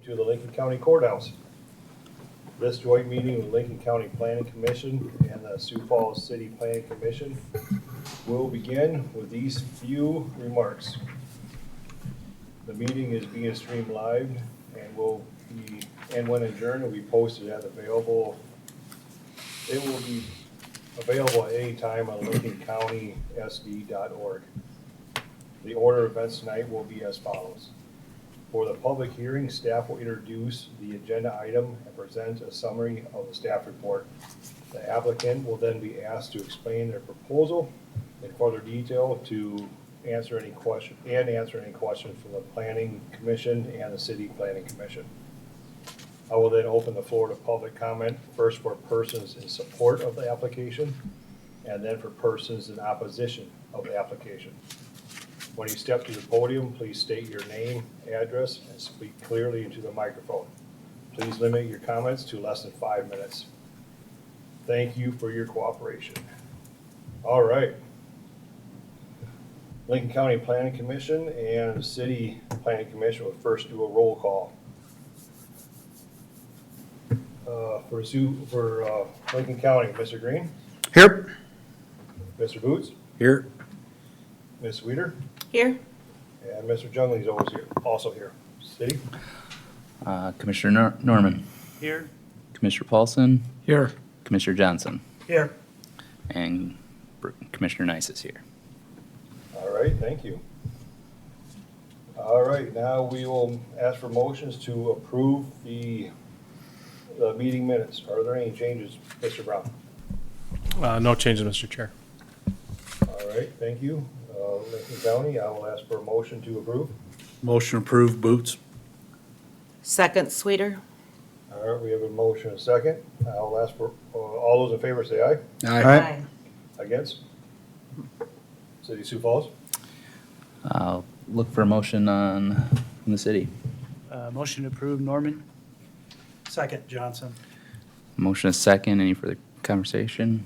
to the Lincoln County Courthouse. This joint meeting with Lincoln County Planning Commission and the Sioux Falls City Planning Commission will begin with these few remarks. The meeting is being streamed live and when adjourned, it will be posted as available. It will be available at any time on lincolncountysd.org. The order of events tonight will be as follows. For the public hearing, staff will introduce the agenda item and present a summary of the staff report. The applicant will then be asked to explain their proposal in further detail to answer any questions from the Planning Commission and the City Planning Commission. I will then open the floor to public comment, first for persons in support of the application, and then for persons in opposition of the application. When you step to the podium, please state your name, address, and speak clearly into the microphone. Please limit your comments to less than 5 minutes. Thank you for your cooperation. All right. Lincoln County Planning Commission and City Planning Commission will first do a roll call. For Lincoln County, Mr. Green? Here. Mr. Boots? Here. Ms. Weeder? Here. And Mr. Jungley's also here. City? Commissioner Norman. Here. Commissioner Paulson. Here. Commissioner Johnson. Here. And Commissioner Nice is here. All right, thank you. All right, now we will ask for motions to approve the meeting minutes. Are there any changes, Mr. Brown? No changes, Mr. Chair. All right, thank you. Lincoln County, I will ask for a motion to approve. Motion approved, Boots. Second, Sweeter. All right, we have a motion and a second. I will ask for, all those in favor say aye. Aye. Against? City of Sioux Falls? I'll look for a motion from the city. Motion to approve, Norman. Second, Johnson. Motion is second. Any further conversation?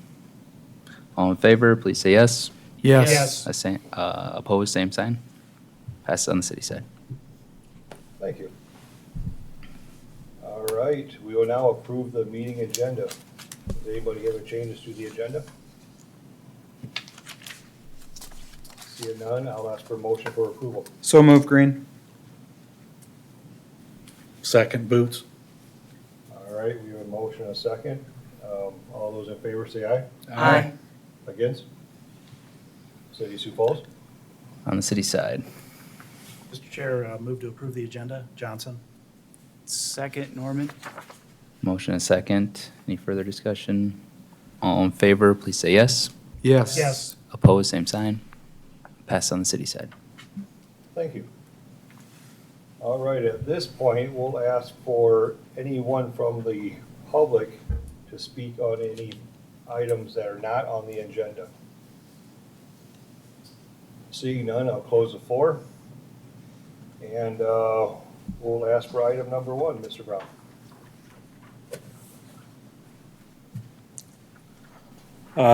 All in favor, please say yes. Yes. Opposed, same sign. Passes on the city side. Thank you. All right, we will now approve the meeting agenda. Does anybody have any changes to the agenda? Seeing none, I'll ask for a motion for approval. So move, Green. Second, Boots. All right, we have a motion and a second. All those in favor say aye. Aye. Against? City of Sioux Falls? On the city side. Mr. Chair, move to approve the agenda, Johnson. Second, Norman. Motion is second. Any further discussion? All in favor, please say yes. Yes. Opposed, same sign. Passes on the city side. Thank you. All right, at this point, we'll ask for anyone from the public to speak on any items that are not on the agenda. Seeing none, I'll close the floor. And we'll ask for item number 1, Mr. Brown.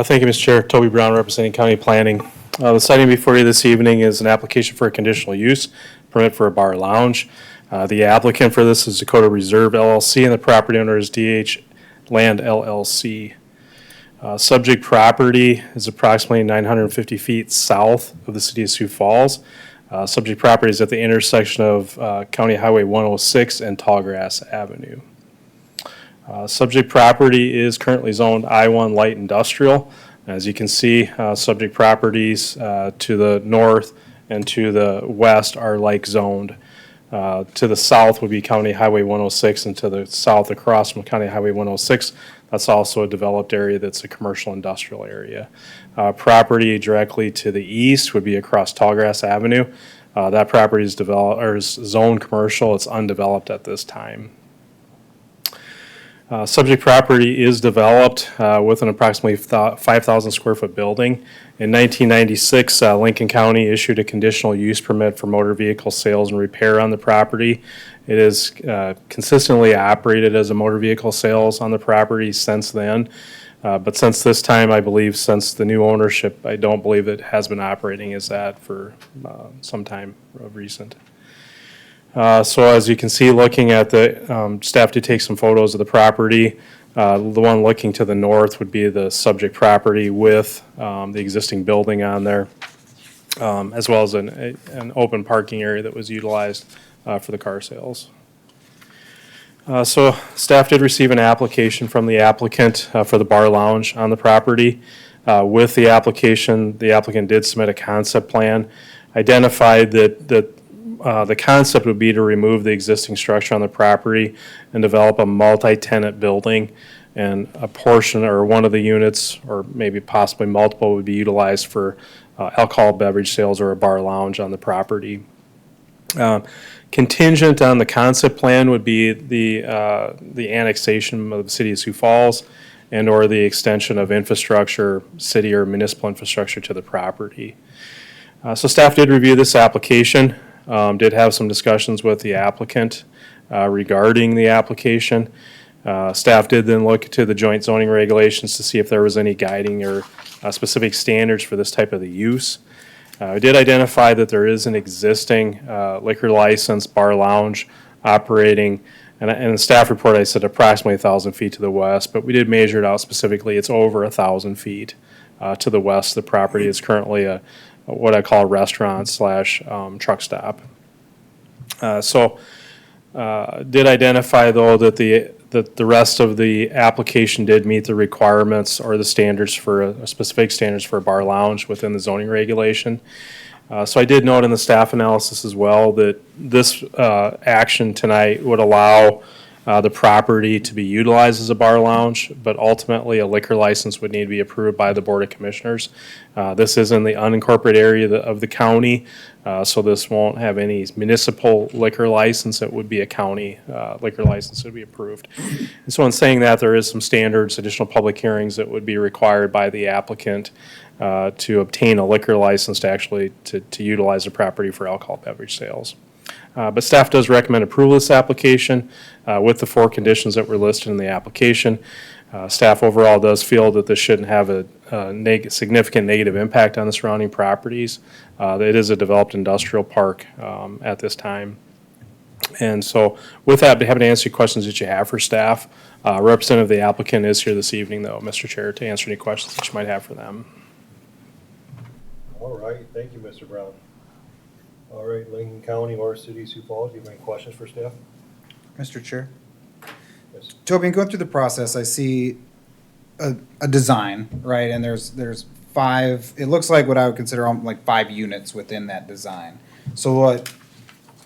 Thank you, Mr. Chair. Toby Brown, representing County Planning. The citing before you this evening is an application for a conditional use permit for a bar lounge. The applicant for this is Dakota Reserve LLC, and the property owner is DH Land LLC. Subject property is approximately 950 feet south of the city of Sioux Falls. Subject property is at the intersection of County Highway 106 and Tallgrass Avenue. Subject property is currently zoned I-1 Light Industrial. As you can see, subject properties to the north and to the west are like zoned. To the south would be County Highway 106, and to the south across from County Highway 106, that's also a developed area that's a commercial industrial area. Property directly to the east would be across Tallgrass Avenue. That property is developed or is zoned commercial. It's undeveloped at this time. Subject property is developed with an approximately 5,000 square foot building. In 1996, Lincoln County issued a conditional use permit for motor vehicle sales and repair on the property. It is consistently operated as a motor vehicle sales on the property since then. But since this time, I believe, since the new ownership, I don't believe it has been operating as that for some time of recent. So as you can see, looking at the, staff did take some photos of the property. The one looking to the north would be the subject property with the existing building on there, as well as an open parking area that was utilized for the car sales. So staff did receive an application from the applicant for the bar lounge on the property. With the applicant did submit a concept plan, identified that the concept would be to remove the existing structure on the property and develop a multi-tenant building, and a portion or one of the units, or maybe possibly multiple, would be utilized for alcohol beverage sales or a bar lounge on the property. Contingent on the concept plan would be the annexation of the city of Sioux Falls and/or the extension of infrastructure, city or municipal infrastructure to the property. So staff did review this application, did have some discussions with the applicant regarding the application. Staff did then look to the joint zoning regulations to see if there was any guiding or specific standards for this type of the use. We did identify that there is an existing liquor license bar lounge operating, and in the staff report I said approximately 1,000 feet to the west, but we did measure it out specifically. It's over 1,000 feet to the west. The property is currently what I call a restaurant slash truck stop. Did identify though that the rest of the application did meet the requirements or the standards for specific standards for a bar lounge within the zoning regulation. So I did note in the staff analysis as well that this action tonight would allow the property to be utilized as a bar lounge, but ultimately a liquor license would need to be approved by the Board of Commissioners. This is in the unincorporated area of the county, so this won't have any municipal liquor license. It would be a county liquor license that would be approved. And so in saying that, there is some standards, additional public hearings that would be required by the applicant to obtain a liquor license to actually to utilize the property for alcohol beverage sales. But staff does recommend approval of this application with the 4 conditions that were listed in the application. Staff overall does feel that this shouldn't have a significant negative impact on the surrounding properties. It is a developed industrial park at this time. And so with that, I'd be happy to answer any questions that you have for staff. Representative of the applicant is here this evening, though, Mr. Chair, to answer any questions that you might have for them. All right, thank you, Mr. Brown. All right, Lincoln County or City of Sioux Falls, do you have any questions for staff? Mr. Chair. Yes. Toby, in going through the process, I see a design, right? And there's 5, it looks like what I would consider like 5 units within that design. So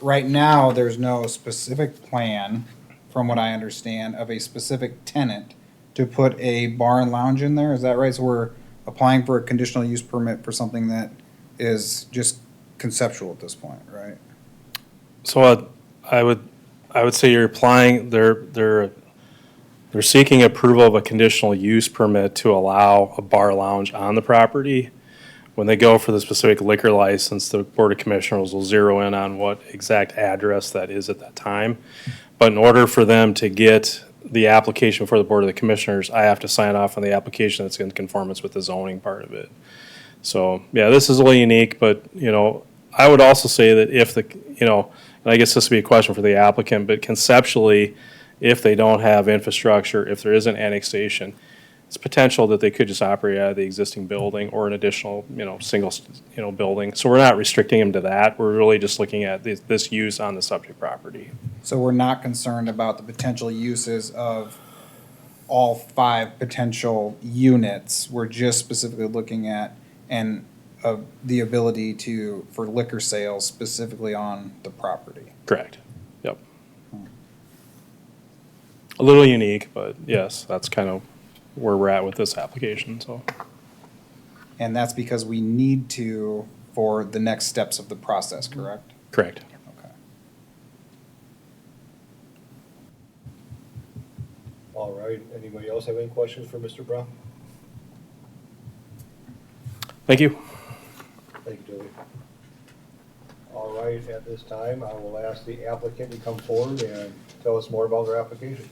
right now, there's no specific plan, from what I understand, of a specific tenant to put a bar and lounge in there. Is that right? So we're applying for a conditional use permit for something that is just conceptual at this point, right? So I would say you're applying, they're seeking approval of a conditional use permit to allow a bar lounge on the property. When they go for the specific liquor license, the Board of Commissioners will zero in on what exact address that is at that time. But in order for them to get the application for the Board of the Commissioners, I have to sign off on the application that's in conformance with the zoning part of it. So, yeah, this is a little unique, but, I would also say that if and I guess this would be a question for the applicant, but conceptually, if they don't have infrastructure, if there isn't annexation, it's potential that they could just operate out of the existing building or an additional, single, building. So we're not restricting them to that. We're really just looking at this use on the subject property. So we're not concerned about the potential uses of all 5 potential units. We're just specifically looking at the ability for liquor sales specifically on the property. Correct. Yep. A little unique, but yes, that's kind of where we're at with this application, so. And that's because we need to for the next steps of the process, correct? Correct. Okay. All right, anybody else have any questions for Mr. Brown? Thank you. Thank you, Toby. All right, at this time, I will ask the applicant to come forward and tell us more about their application.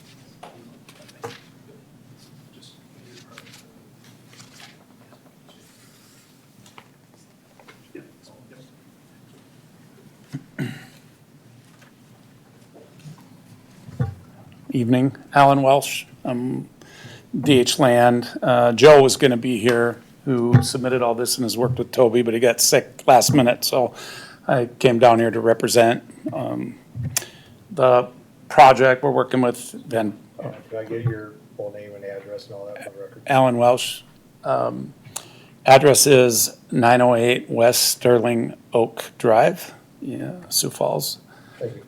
evening. Alan Welsh, DH Land. Joe was going to be here, who submitted all this and has worked with Toby, but he got sick last minute, so I came down here to represent the project. We're working with Van, Can I get your full name and address and all that for the record? Alan Welsh. Address is 908 West Sterling Oak Drive, Sioux Falls. Thank you.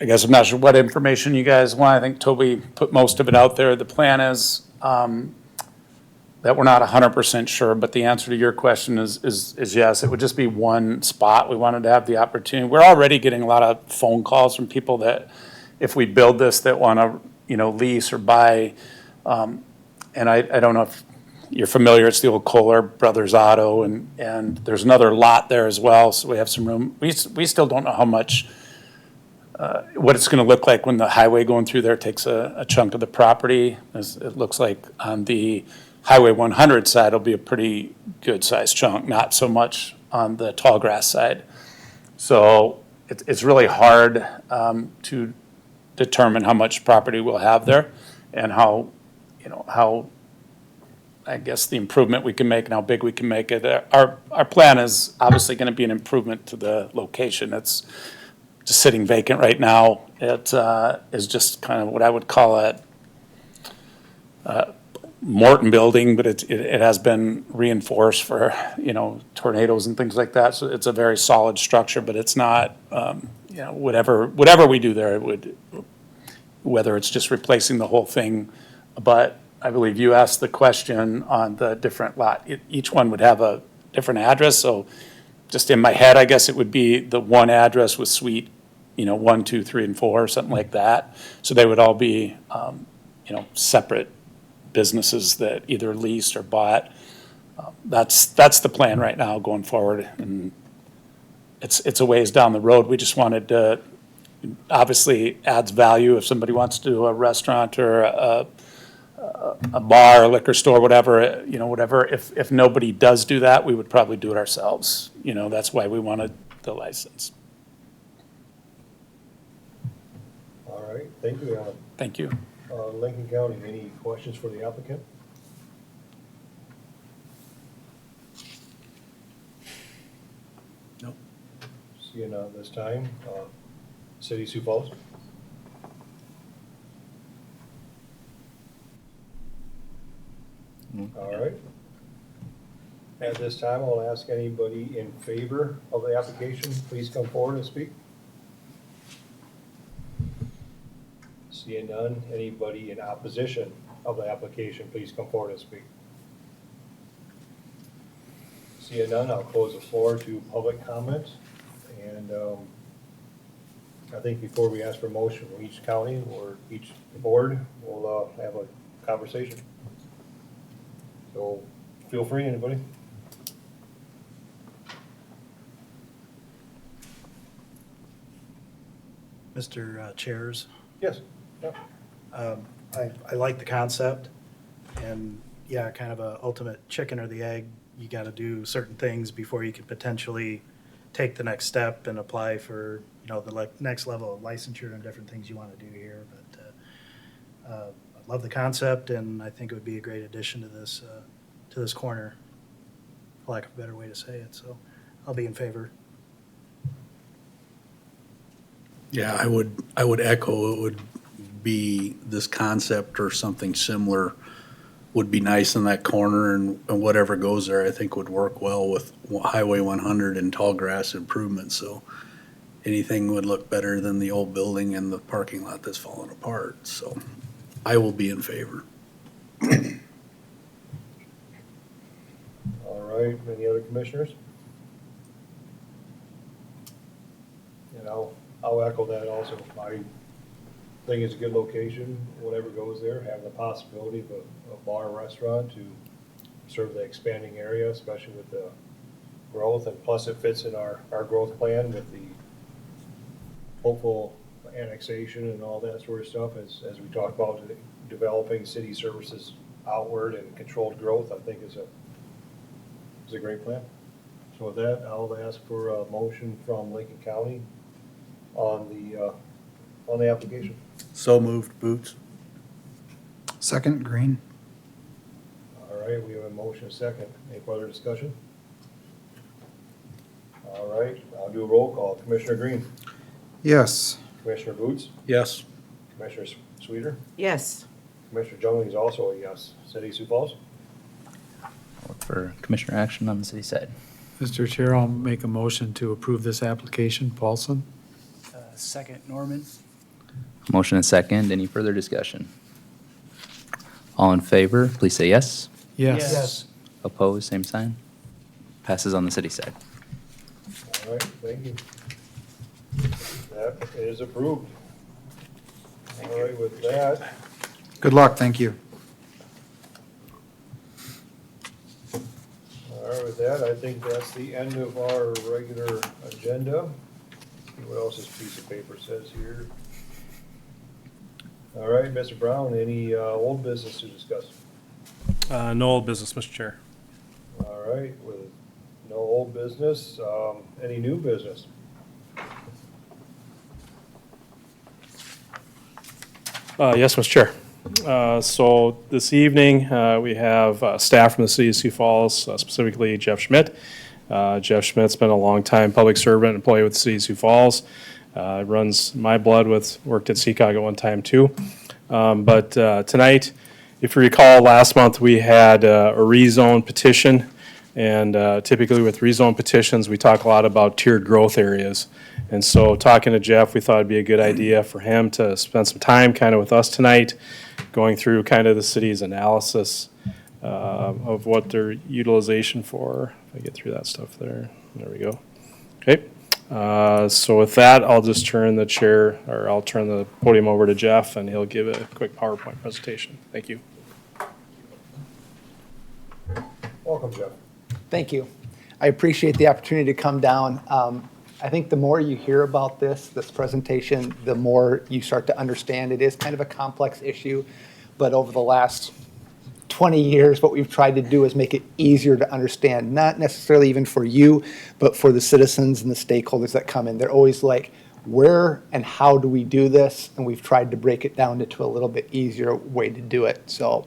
I guess I'm not sure what information you guys want. I think Toby put most of it out there. The plan is that we're not 100% sure, but the answer to your question is yes. It would just be one spot. We wanted to have the opportunity. We're already getting a lot of phone calls from people that, if we build this, that want to, lease or buy. And I don't know if you're familiar. It's the old Kohler Brothers Auto, and there's another lot there as well. So we have some room. We still don't know how much. What it's going to look like when the highway going through there takes a chunk of the property. It looks like on the Highway 100 side, it'll be a pretty good sized chunk, not so much on the tall grass side. So it's really hard to determine how much property we'll have there and how I guess the improvement we can make and how big we can make it. Our plan is obviously going to be an improvement to the location. It's just sitting vacant right now. It is just kind of what I would call a Morton building, but it has been reinforced for, tornadoes and things like that. So it's a very solid structure, but it's not, whatever we do there, whether it's just replacing the whole thing. But I believe you asked the question on the different lot. Each one would have a different address. So just in my head, I guess it would be the one address with suite 1, 2, 3, and 4, or something like that. So they would all be, separate businesses that either leased or bought. That's the plan right now going forward, and it's a ways down the road. We just wanted to, obviously, adds value if somebody wants to do a restaurant or a bar, a liquor store, whatever. If nobody does do that, we would probably do it ourselves. That's why we wanted the license. All right, thank you, Alan. Thank you. Lincoln County, any questions for the applicant? Nope. Seeing none this time. City of Sioux Falls? All right. At this time, I'll ask anybody in favor of the application, please come forward and speak. Seeing none, anybody in opposition of the application, please come forward and speak. Seeing none, I'll close the floor to public comment. And I think before we ask for motion from each county or each board, we'll have a conversation. So feel free, anybody. Mr. Chairs, Yes. Yeah. I like the concept, and yeah, kind of a ultimate chicken or the egg. You got to do certain things before you can potentially take the next step and apply for, the next level of licensure and different things you want to do here. But I love the concept, and I think it would be a great addition to this corner, for lack of a better way to say it. So I'll be in favor. Yeah, I would echo, it would be this concept or something similar would be nice in that corner, and whatever goes there, I think would work well with Highway 100 and tall grass improvements. So anything would look better than the old building and the parking lot that's falling apart. So I will be in favor. All right, any other commissioners? And I'll echo that also. I think it's a good location, whatever goes there, have the possibility of a bar, restaurant to serve the expanding area, especially with the growth, and plus it fits in our growth plan with the hopeful annexation and all that sort of stuff, as we talk about developing city services outward and controlled growth, I think is a great plan. So with that, I'll ask for a motion from Lincoln County on the application? So moved, Boots. Second, Green. All right, we have a motion, a second. Any further discussion? All right, I'll do a roll call. Commissioner Green, Yes. Commissioner Boots, Yes. Commissioner Sweeter, Yes. Commissioner Jungling is also a yes. City of Sioux Falls? Look for commissioner action on the city side. Mr. Chair, I'll make a motion to approve this application. Paulson? Second, Norman. Motion and second. Any further discussion? All in favor, please say yes. Yes. Opposed, same sign. Passes on the city side. All right, thank you. That is approved. All right, with that, Good luck, thank you. all right, with that, I think that's the end of our regular agenda. See what else this piece of paper says here. All right, Mr. Brown, any old business to discuss? No old business, Mr. Chair. All right, with no old business, any new business? Yes, Mr. Chair. So this evening, we have staff from the city of Sioux Falls, specifically Jeff Schmidt. Jeff Schmidt's been a longtime public servant, employee with the city of Sioux Falls. Runs my blood worked at Seacog at one time too. But tonight, if you recall, last month we had a rezone petition. And typically with rezone petitions, we talk a lot about tiered growth areas. And so talking to Jeff, we thought it'd be a good idea for him to spend some time kind of with us tonight, going through kind of the city's analysis of what their utilization for. If I get through that stuff there, there we go. Okay. So with that, I'll just turn I'll turn the podium over to Jeff and he'll give a quick PowerPoint presentation. Thank you. Welcome, Jeff. Thank you. I appreciate the opportunity to come down. I think the more you hear about this presentation, the more you start to understand it is kind of a complex issue. But over the last 20 years, what we've tried to do is make it easier to understand, not necessarily even for you, but for the citizens and the stakeholders that come in. They're always like, where and how do we do this? And we've tried to break it down into a little bit easier way to do it. So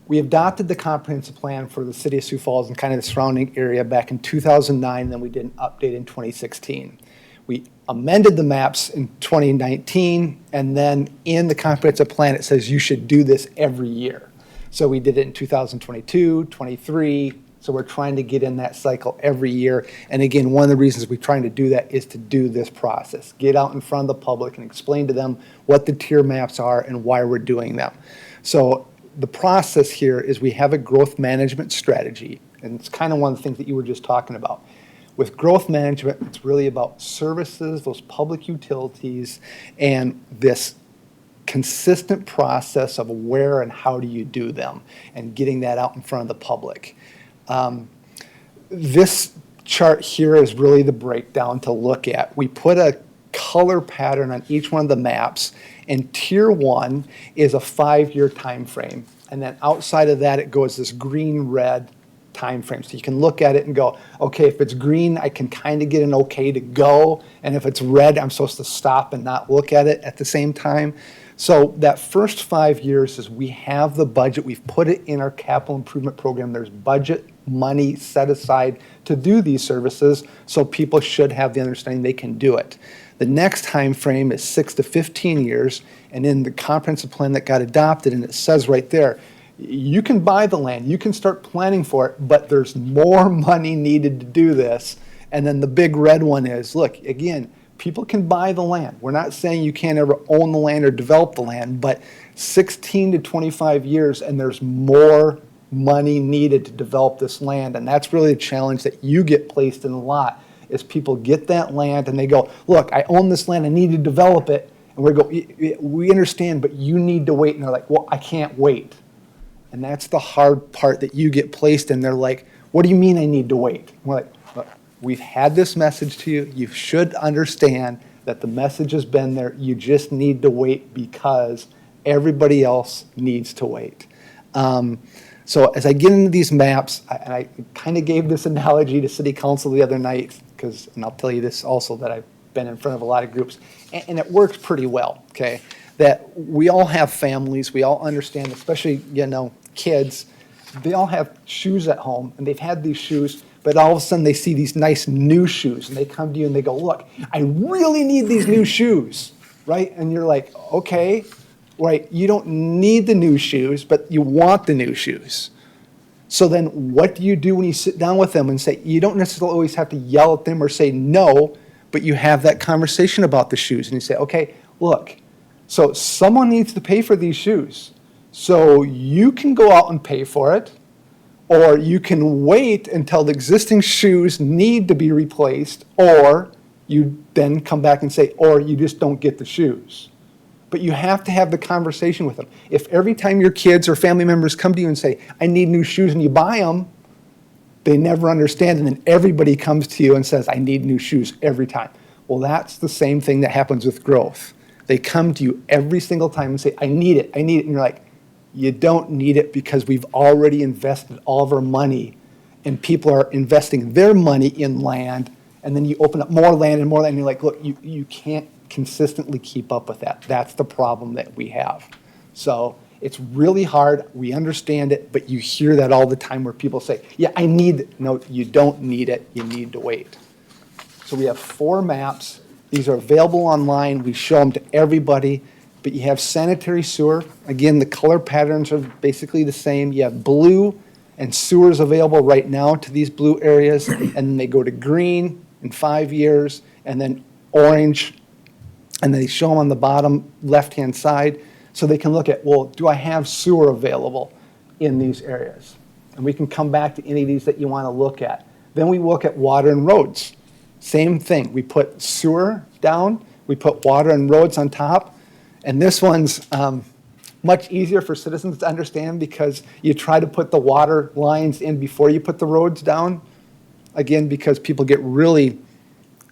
we adopted the comprehensive plan for the city of Sioux Falls and kind of the surrounding area back in 2009, and then we did an update in 2016. We amended the maps in 2019, and then in the comprehensive plan, it says you should do this every year. So we did it in 2022, 23, so we're trying to get in that cycle every year. And again, one of the reasons we're trying to do that is to do this process. Get out in front of the public and explain to them what the tier maps are and why we're doing them. So the process here is we have a growth management strategy, and it's kind of one of the things that you were just talking about. With growth management, it's really about services, those public utilities, and this consistent process of where and how do you do them, and getting that out in front of the public. This chart here is really the breakdown to look at. We put a color pattern on each one of the maps, and tier 1 is a 5-year time frame, and then outside of that it goes this green-red time frame. So you can look at it and go, okay, if it's green, I can kind of get an okay to go, and if it's red, I'm supposed to stop and not look at it at the same time. So that first 5 years is we have the budget, we've put it in our capital improvement program, there's budget money set aside to do these services, so people should have the understanding they can do it. The next time frame is 6 to 15 years, and in the comprehensive plan that got adopted, and it says right there, you can buy the land, you can start planning for it, but there's more money needed to do this. And then the big red one is, look, again, people can buy the land. We're not saying you can't ever own the land or develop the land, but 16 to 25 years, and there's more money needed to develop this land. And that's really a challenge that you get placed in a lot, is people get that land and they go, look, I own this land, I need to develop it. And we go, we understand, but you need to wait. And they're like, well, I can't wait. And that's the hard part that you get placed in. They're like, what do you mean I need to wait? We're like, look, we've had this message to you. You should understand that the message has been there. You just need to wait because everybody else needs to wait. So as I get into these maps, I kind of gave this analogy to City Council the other night, and I'll tell you this also, that I been in front of a lot of groups, and it works pretty well, okay? That we all have families, we all understand, especially, kids, they all have shoes at home, and they've had these shoes, but all of a sudden they see these nice new shoes, and they come to you and they go, look, I really need these new shoes, right? And you're like, okay, right, you don't need the new shoes, but you want the new shoes. So then what do you do when you sit down with them and say, you don't necessarily always have to yell at them or say no, but you have that conversation about the shoes, and you say, okay, look, so someone needs to pay for these shoes. So you can go out and pay for it, or you can wait until the existing shoes need to be replaced, or you then come back and say, or you just don't get the shoes. But you have to have the conversation with them. If every time your kids or family members come to you and say, I need new shoes, and you buy them, they never understand, and then everybody comes to you and says, I need new shoes every time. Well, that's the same thing that happens with growth. They come to you every single time and say, I need it, and you're like, you don't need it because we've already invested all of our money, and people are investing their money in land, and then you open up more land and more land, and you're like, look, you can't consistently keep up with that. That's the problem that we have. So it's really hard. We understand it, but you hear that all the time where people say, yeah, I need it. No, you don't need it. You need to wait. So we have 4 maps. These are available online. We show them to everybody. But you have sanitary sewer. Again, the color patterns are basically the same. You have blue and sewers available right now to these blue areas, and then they go to green in 5 years, and then orange, and they show them on the bottom left-hand side, so they can look at, well, do I have sewer available in these areas? And we can come back to any of these that you want to look at. Then we look at water and roads. Same thing. We put sewer down, we put water and roads on top, and this one's much easier for citizens to understand because you try to put the water lines in before you put the roads down. Again, because people get really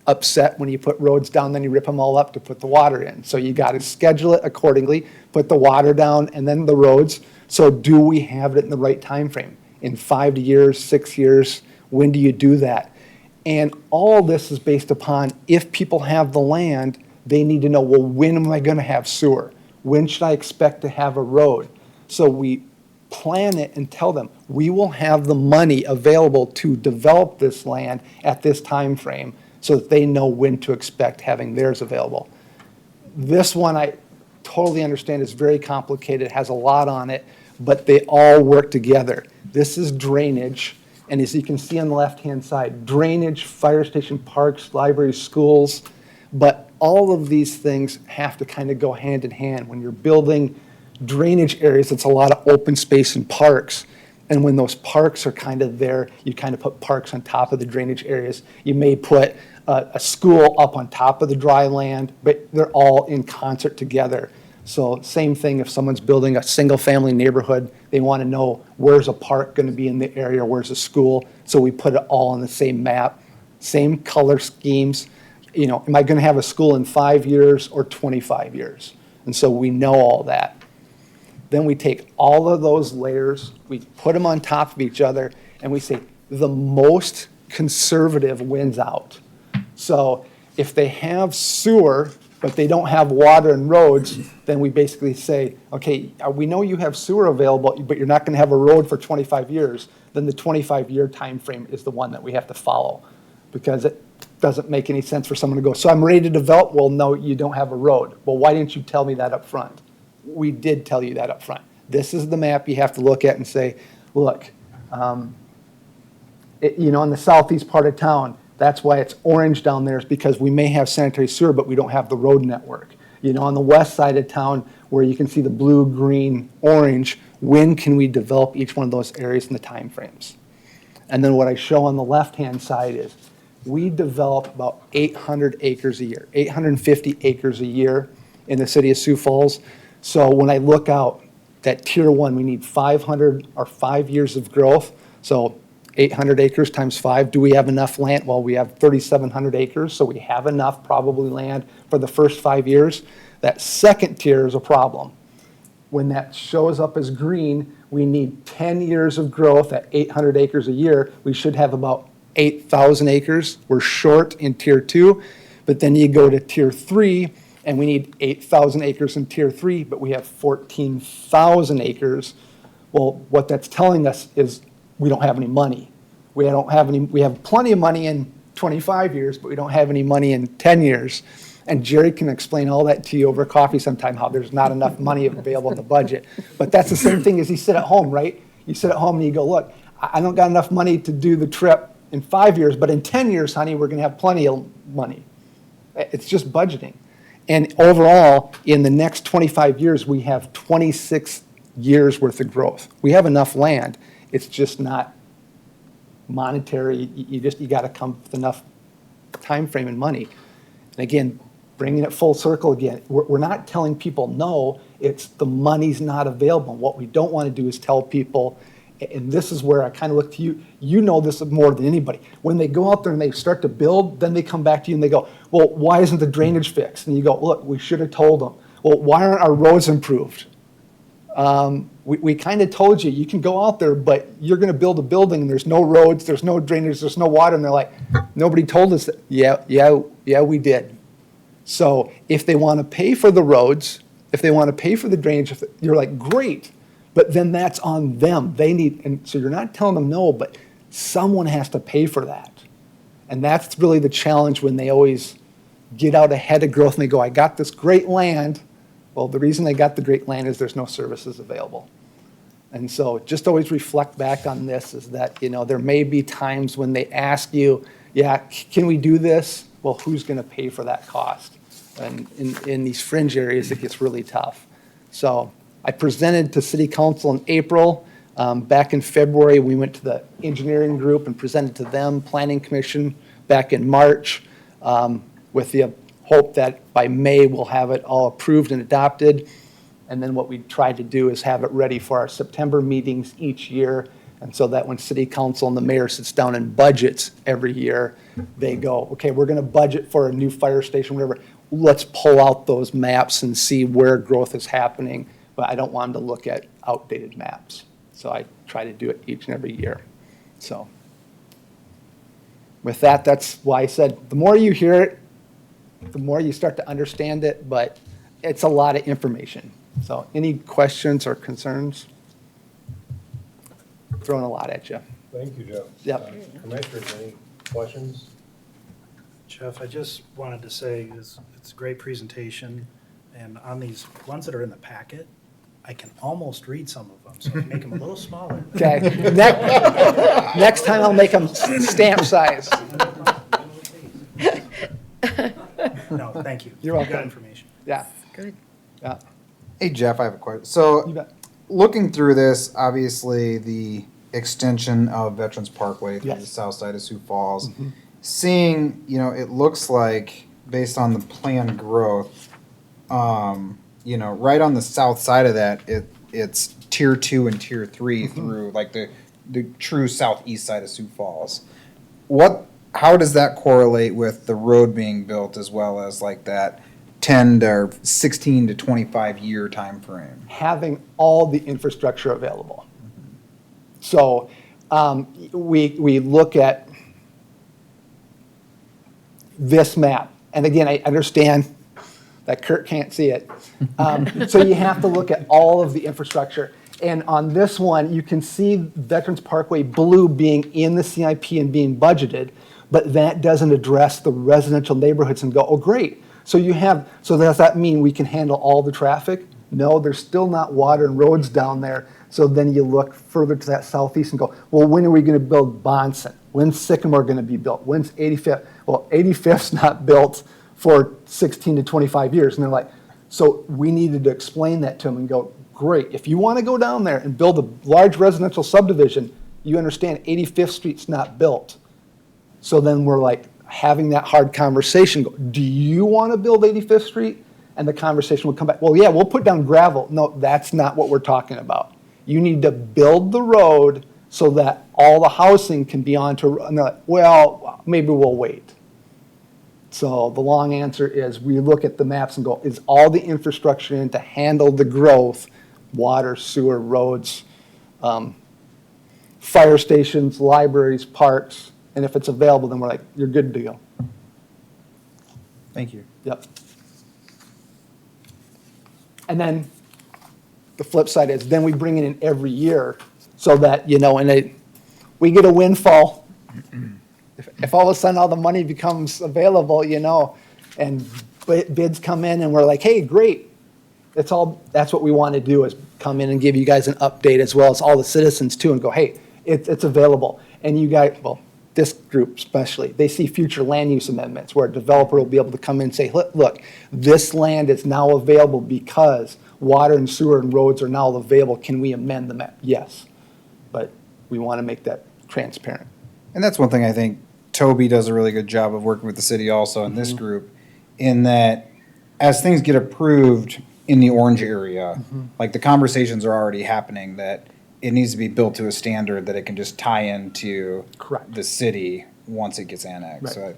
upset when you put roads down, then you rip them all up to put the water in. So you got to schedule it accordingly, put the water down and then the roads. So do we have it in the right time frame? In 5 years, 6 years, when do you do that? And all this is based upon if people have the land, they need to know, well, when am I going to have sewer? When should I expect to have a road? So we plan it and tell them, we will have the money available to develop this land at this time frame so that they know when to expect having theirs available. This one I totally understand is very complicated, has a lot on it, but they all work together. This is drainage, and as you can see on the left-hand side, drainage, fire station, parks, libraries, schools, but all of these things have to kind of go hand in hand. When you're building drainage areas, it's a lot of open space and parks. And when those parks are kind of there, you kind of put parks on top of the drainage areas. You may put a school up on top of the dry land, but they're all in concert together. So same thing if someone's building a single-family neighborhood, they want to know where's a park going to be in the area, where's a school. So we put it all on the same map, same color schemes. Am I going to have a school in 5 years or 25 years? And so we know all that. Then we take all of those layers, we put them on top of each other, and we say the most conservative wins out. So if they have sewer, but they don't have water and roads, then we basically say, okay, we know you have sewer available, but you're not going to have a road for 25 years. Then the 25-year time frame is the one that we have to follow, because it doesn't make any sense for someone to go, so I'm ready to develop. Well, no, you don't have a road. Well, why didn't you tell me that up front? We did tell you that up front. This is the map you have to look at and say, look, in the southeast part of town, that's why it's orange down there, is because we may have sanitary sewer, but we don't have the road network. On the west side of town, where you can see the blue, green, orange, when can we develop each one of those areas in the time frames? And then what I show on the left-hand side is we develop about 800 acres a year, 850 acres a year in the city of Sioux Falls. So when I look out, that tier 1, we need 500 or 5 years of growth. So 800 acres times 5. Do we have enough land? Well, we have 3,700 acres, so we have enough probably land for the first 5 years. That second tier is a problem. When that shows up as green, we need 10 years of growth at 800 acres a year. We should have about 8,000 acres. We're short in tier 2, But then you go to tier 3, and we need 8,000 acres in tier 3, but we have 14,000 acres. Well, what that's telling us is we don't have any money. We have plenty of money in 25 years, but we don't have any money in 10 years. And Jerry can explain all that to you over coffee sometime, how there's not enough money available in the budget. But that's the same thing as you sit at home, right? You sit at home and you go, look, I don't got enough money to do the trip in 5 years, but in 10 years, honey, we're gonna have plenty of money. It's just budgeting. And overall, in the next 25 years, we have 26 years worth of growth. We have enough land. It's just not monetary. You gotta come with enough time frame and money. And again, bringing it full circle again, we're not telling people no, it's the money's not available. What we don't want to do is tell people, and this is where I kind of look to you, you know this more than anybody. When they go out there and they start to build, then they come back to you and they go, well, why isn't the drainage fixed? And you go, look, we should have told them. Well, why aren't our roads improved? We kind of told you, you can go out there, but you're going to build a building and there's no roads, there's no drainage, there's no water. And they're like, nobody told us that. Yeah, we did. So if they want to pay for the roads, if they want to pay for the drainage, you're like, great. But then that's on them. They need, and so you're not telling them no, but someone has to pay for that. And that's really the challenge when they always get out ahead of growth and they go, I got this great land. Well, the reason they got the great land is there's no services available. And so just always reflect back on this is that, there may be times when they ask you, yeah, can we do this? Well, who's going to pay for that cost? And in these fringe areas, it gets really tough. So I presented to City Council in April. Back in February, we went to the engineering group and presented to them, Planning Commission, back in March, with the hope that by May we'll have it all approved and adopted. And then what we tried to do is have it ready for our September meetings each year. And so that when City Council and the mayor sits down and budgets every year, they go, okay, we're gonna budget for a new fire station, whatever. Let's pull out those maps and see where growth is happening. But I don't want them to look at outdated maps. So I try to do it each and every year. So with that, that's why I said, the more you hear it, the more you start to understand it, but it's a lot of information. So any questions or concerns? Throwing a lot at you. Thank you, Jeff. Yep. Commissioners, any questions? Jeff, I just wanted to say it's a great presentation, and on these ones that are in the packet, I can almost read some of them, so I can make them a little smaller. Okay. Next time I'll make them stamp size. No, thank you. You're welcome. Good information. Yeah. Good. Yeah. Hey, Jeff, I have a question. You So, bet. looking through this, obviously the extension of Veterans Parkway through the Yes. south side of Sioux Falls, seeing, it looks like based on the planned growth, right on the south side of that, it's tier 2 and tier 3 through like the true southeast side of Sioux Falls. How does that correlate with the road being built as well as like that 10 to 16 to 25 year time frame? Having all the infrastructure available. So we look at this map, and again, I understand that Kurt can't see it. So you have to look at all of the infrastructure. And on this one, you can see Veterans Parkway blue being in the CIP and being budgeted, but that doesn't address the residential neighborhoods and go, oh, great. So does that mean we can handle all the traffic? No, there's still not water and roads down there. So then you look further to that southeast and go, well, when are we gonna build Bonson? When's Sycamore gonna be built? When's 85th? Well, 85th's not built for 16 to 25 years. And they're like, so we needed to explain that to them and go, great. If you wanna go down there and build a large residential subdivision, you understand 85th Street's not built. So then we're like having that hard conversation. Go, do you want to build 85th Street? And the conversation would come back, well, yeah, we'll put down gravel. No, that's not what we're talking about. You need to build the road so that all the housing can be onto, and they're like, well, maybe we'll wait. So the long answer is we look at the maps and go, is all the infrastructure in to handle the growth, water, sewer, roads, fire stations, libraries, parks, and if it's available, then we're like, you're good to go. Thank you. Yep. And then the flip side is then we bring it in every year so that, you know, we get a windfall. If all of a sudden all the money becomes available, you know, and bids come in and we're like, hey, great. That's what we want to do is come in and give you guys an update as well as all the citizens too and go, hey, it's available. And you guys, well, this group especially, they see future land use amendments where a developer will be able to come in and say, look, this land is now available because water and sewer and roads are now available. Can we amend the map? Yes. But we want to make that transparent. And that's one thing I think Toby does a really good job of working with the city also in this group, in that as things get approved in the Orange area, like the conversations are already happening that it needs to be built to a standard that it can just tie into Correct. the city once it gets annexed. Right. So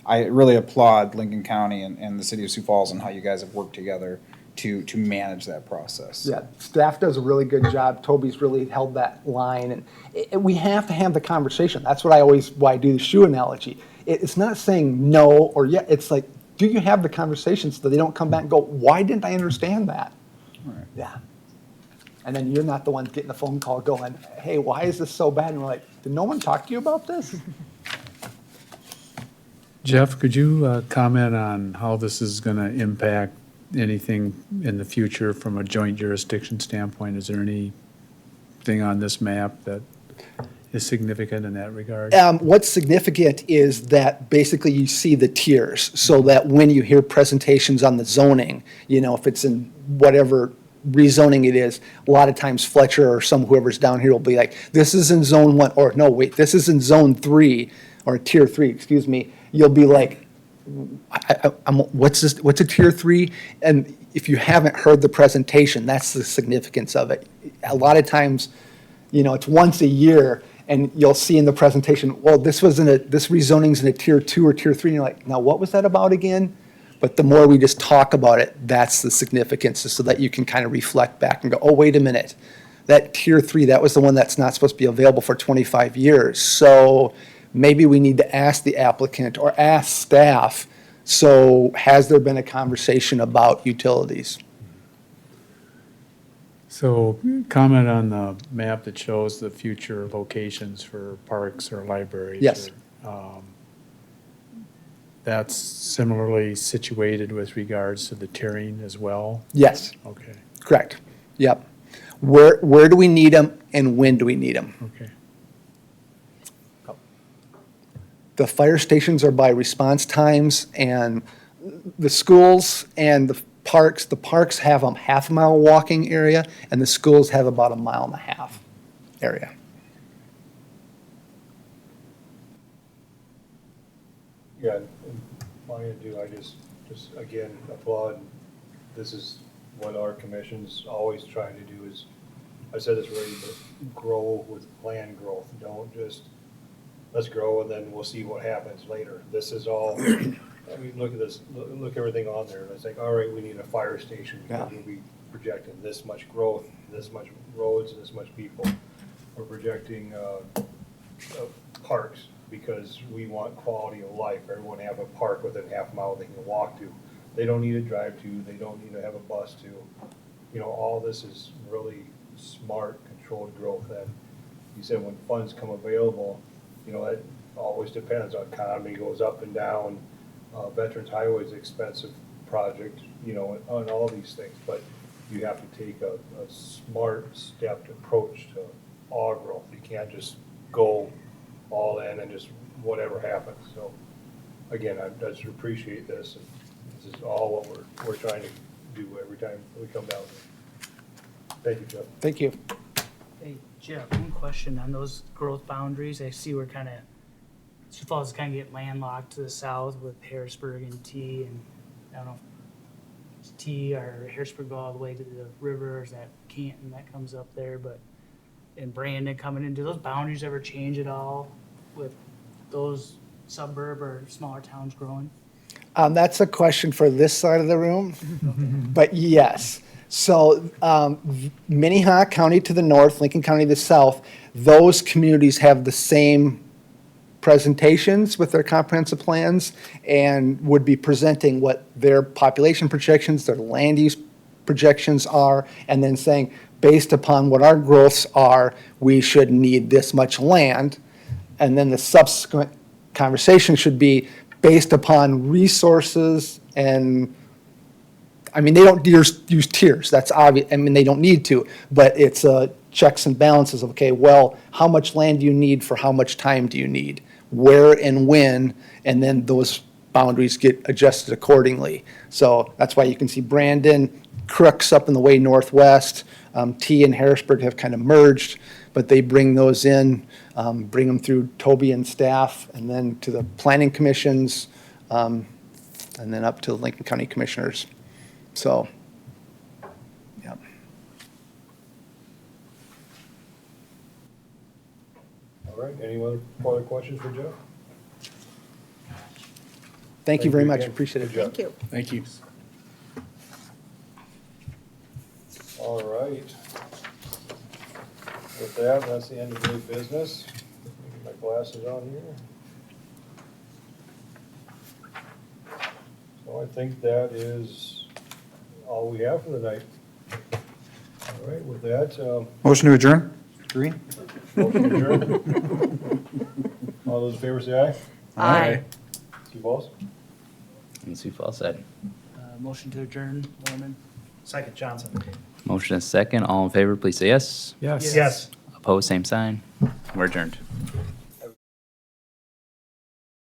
I really applaud Lincoln County and the city of Sioux Falls and how you guys have worked together to manage that process. Yeah, staff does a really good job. Toby's really held that line, and we have to have the conversation. That's why I do the shoe analogy. It's not saying no or yeah, it's like, do you have the conversation so that they don't come back and go, why didn't I understand that? Right. Yeah. And then you're not the one getting the phone call going, hey, why is this so bad? And we're like, did no one talk to you about this? Jeff, could you comment on how this is going to impact anything in the future from a joint jurisdiction standpoint? Is there anything on this map that is significant in that regard? What's significant is that basically you see the tiers, so that when you hear presentations on the zoning, you know, if it's in whatever rezoning it is, a lot of times Fletcher or whoever's down here will be like, this is in zone 1, or no, wait, this is in zone 3, or tier 3, excuse me. You'll be like, what's this? What's a tier 3? And if you haven't heard the presentation, that's the significance of it. A lot of times, you know, it's once a year, and you'll see in the presentation, well, this rezoning's in a tier 2 or tier 3, and you're like, now what was that about again? But the more we just talk about it, that's the significance, so that you can kind of reflect back and go, oh, wait a minute. That tier 3, that was the one that's not supposed to be available for 25 years. So maybe we need to ask the applicant or ask staff, so has there been a conversation about utilities? So comment on the map that shows the future locations for parks or libraries. Yes. That's similarly situated with regards to the tiering as well? Yes, Okay, correct. Yep. Where do we need them and when do we need them? okay. The fire stations are by response times, and the schools and the parks have a half-mile walking area, and the schools have about a 1.5 mile area. Yeah, and all I do, I just again applaud, this is what our commission's always trying to do is, I said this already, but grow with planned growth. Don't just, let's grow and then we'll see what happens later. This is all, I mean, look at this, look everything on there. It's like, all right, we need a fire station because Yeah. we'll be projecting this much growth, this much roads, and this much people. We're projecting parks because we want quality of life. Everyone have a park within half a mile they can walk to. They don't need to drive to, they don't need to have a bus to. You know, all this is really smart, controlled growth. And you said when funds come available, you know, it always depends on economy goes up and down. Veterans Highway is an expensive project, you know, on all these things, but you have to take a smart stepped approach to all growth. You can't just go all in and just whatever happens. So again, I just appreciate this. And this is all what we're trying to do every time we come down here. Thank you, Jeff. Thank you. Hey, Jeff, one question on those growth boundaries. I see we're kind of, Sioux Falls is kind of getting landlocked to the south with Harrisburg and T, and I don't know if it's T or Harrisburg go all the way to the river, or is that Canton that comes up there, but, and Brandon coming in, do those boundaries ever change at all with those suburb or smaller towns growing? That's a question for this side of the room, but yes. So Minnehaha County to the north, Lincoln County to the south, those communities have the same presentations with their comprehensive plans and would be presenting what their population projections, their land use projections are, and then saying, based upon what our growths are, we should need this much land. And then the subsequent conversation should be based upon resources and, I mean, they don't use tiers, that's obvious, I mean, they don't need to, but it's checks and balances of, okay, well, how much land do you need for how much time do you need? Where and when, and then those boundaries get adjusted accordingly. So that's why you can see Brandon, Crooks up in the way northwest, T and Harrisburg have kind of merged, but they bring those in, bring them through Toby and staff, and then to the planning commissions, and then up to the Lincoln County Commissioners. So, yeah. All right, any other questions for Jeff? Thank you very much, again. appreciate it. Good job. Thank you. Thank you. All right. With that, that's the end of new business. Get my glasses on here. So I think that is all we have for the night. All right, with that, Motion to adjourn? Agree? motion adjourned. All those in favor say aye. Aye. Sioux Falls? And Sioux Falls said. Motion to adjourn, Mormon. Second Johnson. Motion is second. All in favor, please say yes. Yes. Yes. Opposed, same sign. We're adjourned.